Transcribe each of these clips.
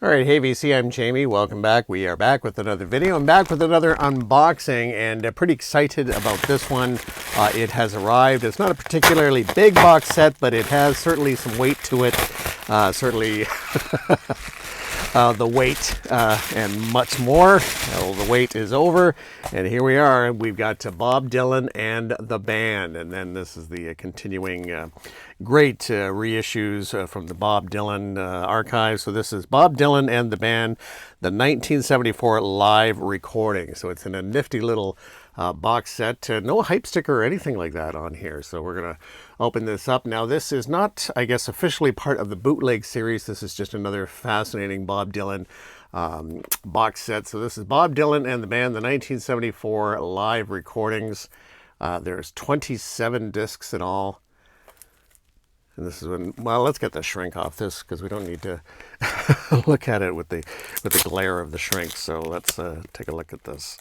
All right, hey VC, I'm Jamie. Welcome back. We are back with another video. I'm back with another unboxing and pretty excited about this one. It has arrived. It's not a particularly big box set, but it has certainly some weight to it. Certainly the weight and much more. Well, the wait is over, and here we are. We've got Bob Dylan and the band, and then this is the continuing great reissues from the Bob Dylan archive. So this is Bob Dylan and the band, the 1974 live recording. So it's in a nifty little box set. No hype sticker or anything like that on here. So we're going to open this up. Now this is not, I guess, officially part of the bootleg series. This is just another fascinating Bob Dylan box set. So this is Bob Dylan and the band, the 1974 live recordings. There's 27 discs in all. And this is when, well, let's get the shrink off this because we don't need to look at it with the glare of the shrink. So let's take a look at this.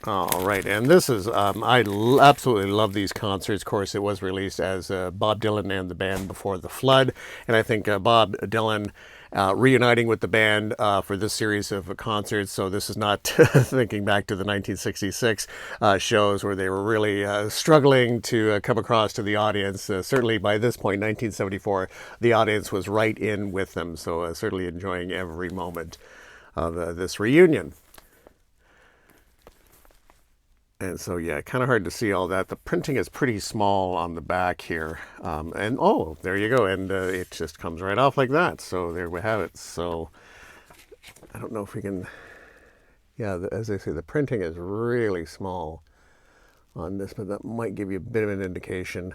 All right, and this is, I absolutely love these concerts. Of course, it was released as Bob Dylan and the band before the flood. And I think Bob Dylan reuniting with the band for this series of concerts. So this is not thinking back to the 1966 shows where they were really struggling to come across to the audience. Certainly by this point, 1974, the audience was right in with them. So certainly enjoying every moment of this reunion. And so, yeah, kind of hard to see all that. The printing is pretty small on the back here. And, oh, there you go. And it just comes right off like that. So there we have it. So I don't know if we can, yeah, as I say, the printing is really small on this, but that might give you a bit of an indication.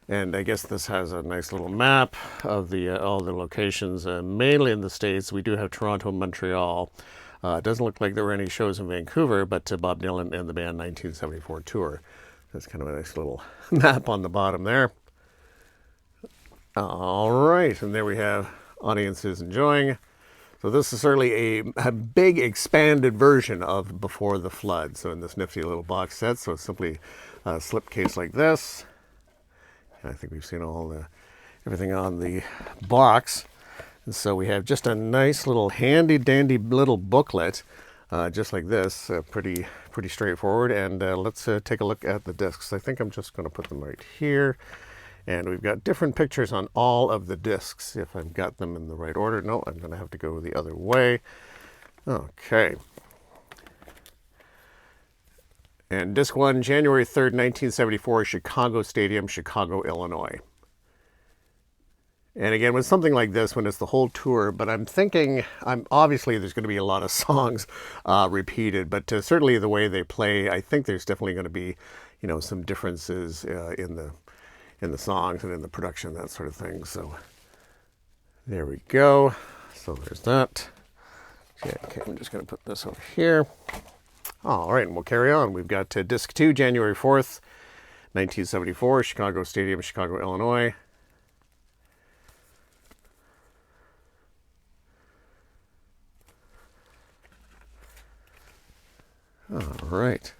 And I guess this has a nice little map of the all the locations, mainly in the States. We do have Toronto, Montreal. It doesn't look like there were any shows in Vancouver, but Bob Dylan and the band 1974 tour. That's kind of a nice little map on the bottom there. All right, and there we have audiences enjoying. So this is certainly a big expanded version of Before the Flood. So in this nifty little box set, so it's simply a slipcase like this. And I think we've seen everything on the box. And so we have just a nice little handy dandy little booklet, just like this, pretty straightforward. And let's take a look at the discs. I think I'm just going to put them right here. And we've got different pictures on all of the discs, if I've got them in the right order. No, I'm going to have to go the other way. Okay. And disc 1, January 3rd, 1974, Chicago Stadium, Chicago, Illinois. And again, with something like this, when it's the whole tour, but I'm thinking, obviously there's going to be a lot of songs repeated, but certainly the way they play, I think there's definitely going to be, you know, some differences in the songs and in the production, that sort of thing. So there we go. So there's that. Okay, I'm just going to put this over here. All right, and we'll carry on. We've got disc 2, January 4th, 1974, Chicago Stadium, Chicago, Illinois. All right.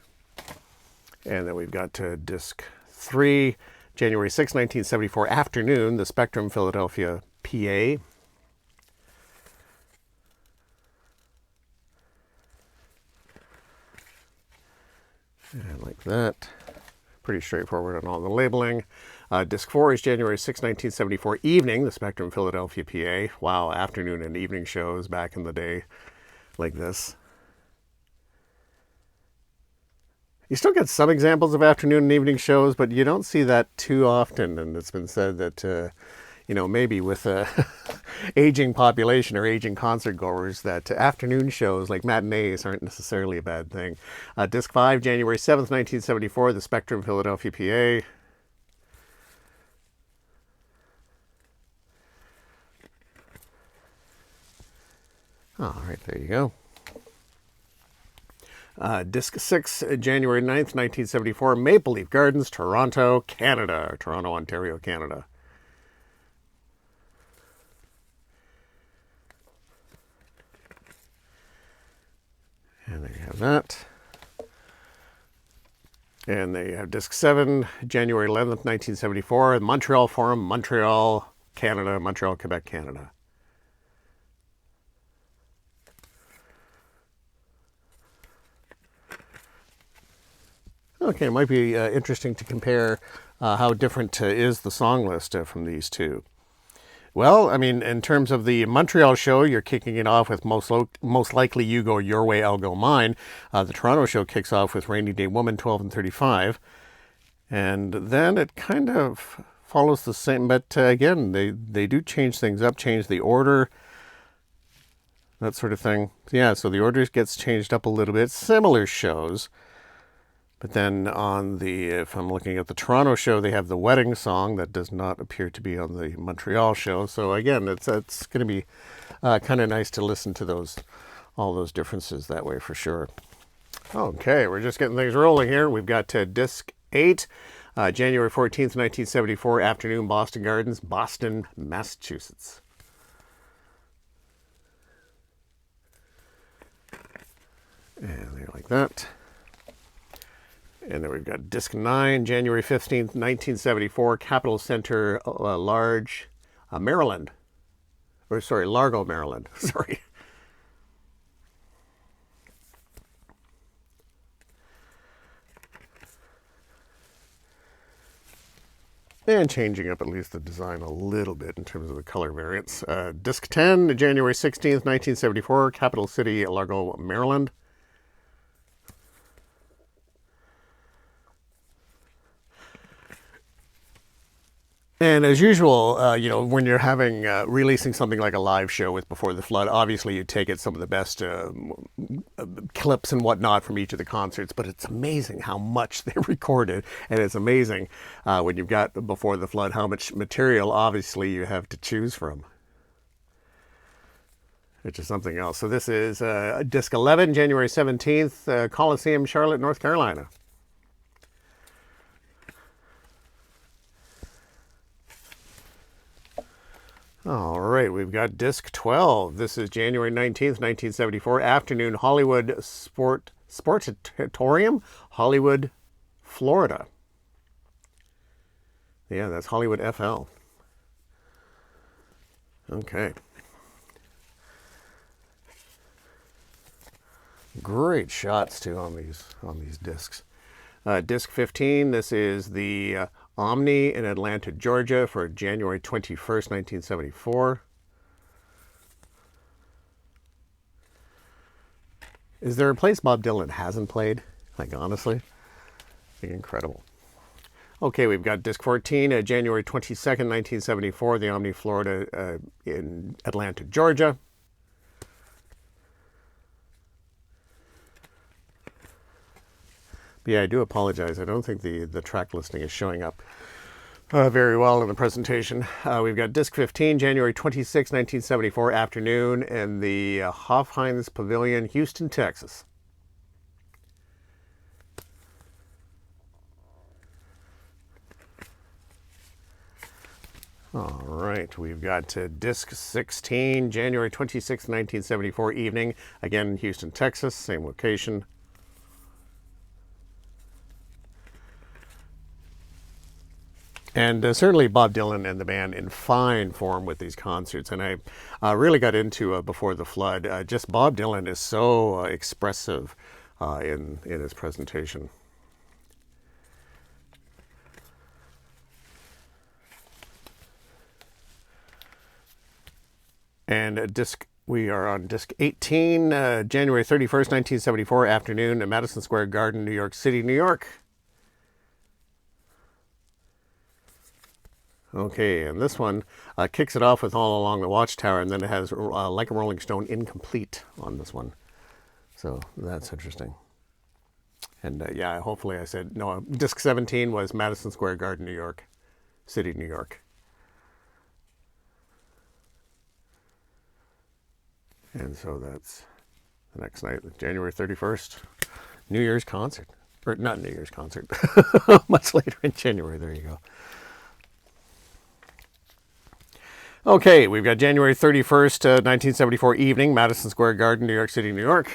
And then we've got disc 3, January 6, 1974, afternoon, the Spectrum, Philadelphia, PA. And like that. Pretty straightforward on all the labeling. Disc 4 is January 6, 1974, evening, the Spectrum, Philadelphia, PA. Wow, afternoon and evening shows back in the day like this. You still get some examples of afternoon and evening shows, but you don't see that too often. And it's been said that, you know, maybe with aging population or aging concert goers, that afternoon shows like matinees aren't necessarily a bad thing. Disc 5, January 7th, 1974, the Spectrum, Philadelphia, PA. All right, there you go. Disc 6, January 9th, 1974, Maple Leaf Gardens, Toronto, Canada. Toronto, Ontario, Canada. And there you have that. And they have disc 7, January 11th, 1974, Montreal Forum, Montreal, Canada, Montreal, Quebec, Canada. Okay, it might be interesting to compare how different is the song list from these two. Well, I mean, in terms of the Montreal show, you're kicking it off with most likely You Go Your Way, I'll Go Mine. The Toronto show kicks off with Rainy Day Woman, 12 and 35. And then it kind of follows the same, but again, they do change things up, change the order, that sort of thing. Yeah, so the order gets changed up a little bit. Similar shows. But then on the, if I'm looking at the Toronto show, they have the wedding song that does not appear to be on the Montreal show. So again, it's going to be kind of nice to listen to all those differences that way for sure. Okay, we're just getting things rolling here. We've got disc 8, January 14th, 1974, afternoon, Boston Gardens, Boston, Massachusetts. And there like that. And then we've got disc 9, January 15th, 1974, Capitol Center, Maryland. Or sorry, Largo, Maryland. Sorry. And changing up at least the design a little bit in terms of the color variants. Disc 10, January 16th, 1974, Capital City, Largo, Maryland. And as usual, when you're having releasing something like a live show with Before the Flood, obviously you take some of the best clips and whatnot from each of the concerts. But it's amazing how much they recorded, and it's amazing when you've got Before the Flood how much material obviously you have to choose from, which is something else. So this is disc 11, January 17th, Coliseum, Charlotte, North Carolina. All right, we've got disc 12. This is January 19th, 1974, afternoon, Hollywood Sportatorium, Hollywood, Florida. Yeah, that's Hollywood FL. Okay. Great shots too on these discs. Disc 15. This is the Omni in Atlanta, Georgia for January 21st, 1974. Is there a place Bob Dylan hasn't played? Like, honestly? Like, incredible. Okay, we've got disc 14, January 22nd, 1974, the Omni, Florida, in Atlanta, Georgia. But yeah, I do apologize. I don't think the track listing is showing up very well in the presentation. We've got disc 15, January 26, 1974, afternoon, in the Hofheinz Pavilion, Houston, Texas. All right, we've got disc 16, January 26, 1974, evening, again, Houston, Texas, same location. And certainly Bob Dylan and the band in fine form with these concerts. And I really got into Before the Flood. Just Bob Dylan is so expressive in his presentation. And we are on disc 18, January 31st, 1974, afternoon at Madison Square Garden, New York City, New York. Okay, and this one kicks it off with All Along the Watchtower, and then it has Like a Rolling Stone, Incomplete on this one. So that's interesting. And yeah, hopefully I said, no, disc 17 was Madison Square Garden, New York City, New York. And so that's the next night, January 31st, New Year's concert. Or not New Year's concert, much later in January, there you go. Okay, we've got January 31st, 1974 evening, Madison Square Garden, New York City, New York.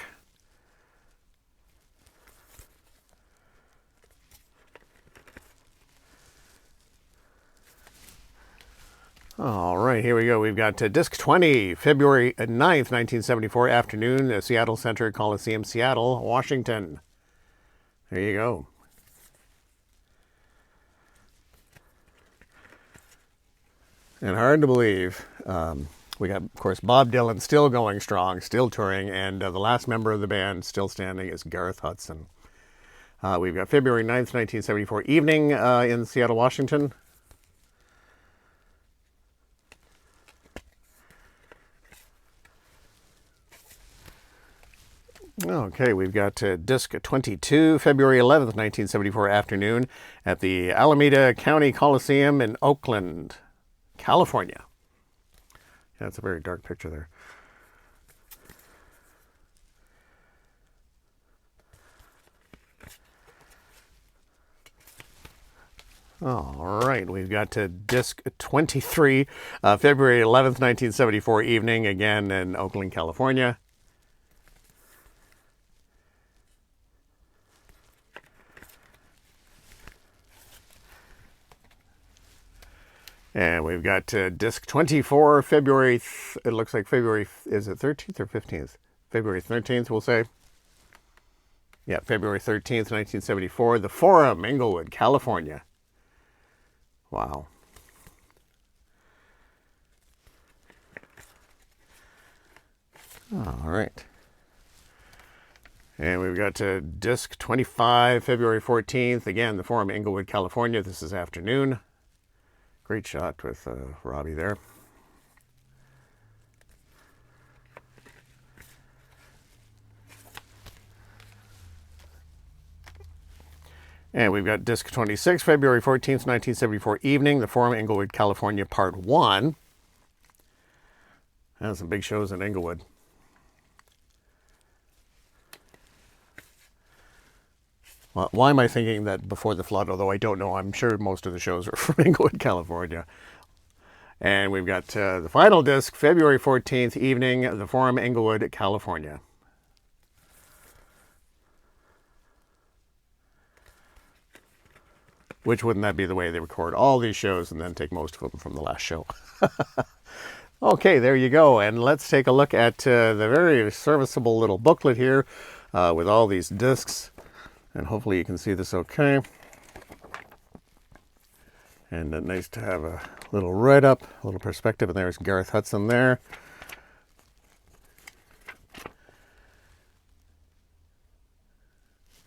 All right, here we go. We've got disc 20, February 9th, 1974 afternoon, Seattle Center Coliseum, Seattle, Washington. There you go. And hard to believe. We got, of course, Bob Dylan still going strong, still touring, and the last member of the band still standing is Garth Hudson. We've got February 9th, 1974 evening in Seattle, Washington. Okay, we've got disc 22, February 11th, 1974 afternoon at the Alameda County Coliseum in Oakland, California. Yeah, it's a very dark picture there. All right, we've got disc 23, February 11th, 1974 evening, again in Oakland, California. And we've got disc 24, February, it looks like February, is it 13th or 15th? February 13th, we'll say. Yeah, February 13th, 1974, The Forum, Inglewood, California. Wow. All right. And we've got disc 25, February 14th, again, The Forum, Inglewood, California. This is afternoon. Great shot with Robbie there. And we've got disc 26, February 14th, 1974 evening, The Forum, Inglewood, California, Part 1. And some big shows in Inglewood. Well, why am I thinking that Before the Flood? Although I don't know. I'm sure most of the shows are from Inglewood, California. And we've got the final disc, February 14th evening, The Forum, Inglewood, California. Which wouldn't that be the way they record all these shows and then take most of them from the last show? Okay, there you go. And let's take a look at the very serviceable little booklet here with all these discs. And hopefully you can see this okay. And nice to have a little write-up, a little perspective. And there's Garth Hudson there.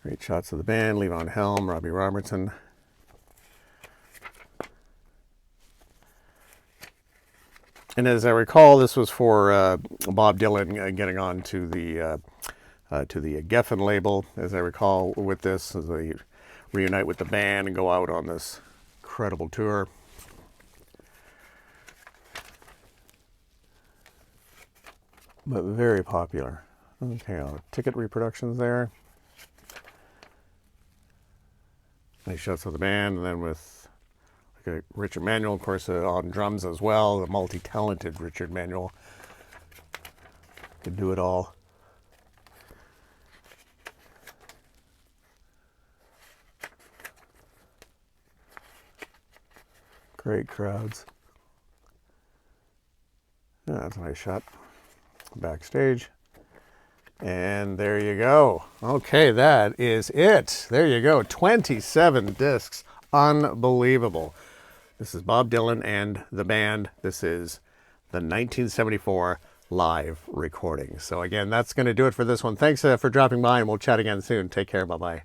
Great shots of the band, Levon Helm, Robbie Robertson. And as I recall, this was for Bob Dylan getting on to the Geffen label, as I recall, with this, as they reunite with the band and go out on this incredible tour. But very popular. Okay, ticket reproductions there. Nice shots of the band, and then with like Richard Manuel, of course, on drums as well, the multi-talented Richard Manuel. Could do it all. Great crowds. Yeah, that's a nice shot backstage. And there you go. Okay, that is it. There you go. 27 discs. Unbelievable. This is Bob Dylan and the band. This is the 1974 live recording. So again, that's going to do it for this one. Thanks for dropping by, and we'll chat again soon. Take care. Bye-bye.